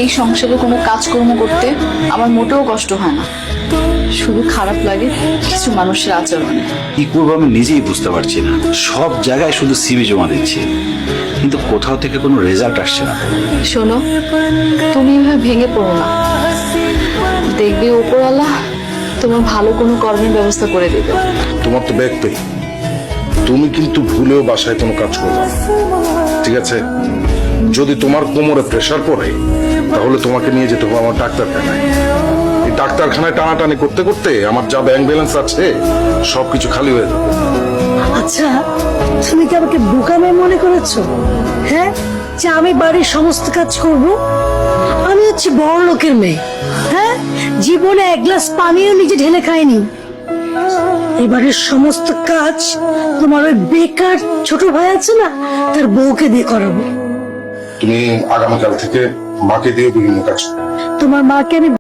এই সংসারে কোনো কাজকর্ম করতে আমার মোটেও কষ্ট হয় না, শুধু খারাপ লাগে কিছু মানুষের আচরণে। কি করবো আমি নিজেই বুঝতে পারছি না। সব জায়গায় শুধু সিভি জমা দিচ্ছি, কিন্তু কোথাও থেকে কোনো রেজাল্ট আসছে না। শোনো, তুমি এভাবে ভেঙে পড়ো না, দেখবে উপরওয়ালা তোমার ভালো কোনো কর্মের ব্যবস্থা করে দেবে। তোমার তো ব্যক্তি, তুমি কিন্তু ভুলেও বাসায় কোনো কাজ করবে না, ঠিক আছে? যদি তোমার কোমরে প্রেসার পড়ে তাহলে তোমাকে নিয়ে যেতে হবে আমার ডাক্তারখানায়। এই ডাক্তারখানায় টানাটানি করতে করতে আমার যা ব্যাংক ব্যালেন্স আছে সবকিছু খালি হয়ে যাবে। আচ্ছা, তুমি কি আমাকে বোকা মেয়ে মনে করেছো? হ্যাঁ, যে আমি বাড়ির সমস্ত কাজ করব? আমি হচ্ছে বড় লোকের মেয়ে। হ্যাঁ, জীবনে এক গ্লাস পানিও নিজে ঢেলে খাইনি। এবারের সমস্ত কাজ তোমার ওই বেকার ছোট ভাই আছে না, তার বউকে দিয়ে করাবো। তুমি আগামীকাল থেকে মাকে দিয়ে বিভিন্ন কাজ করো। তোমার মাকে আমি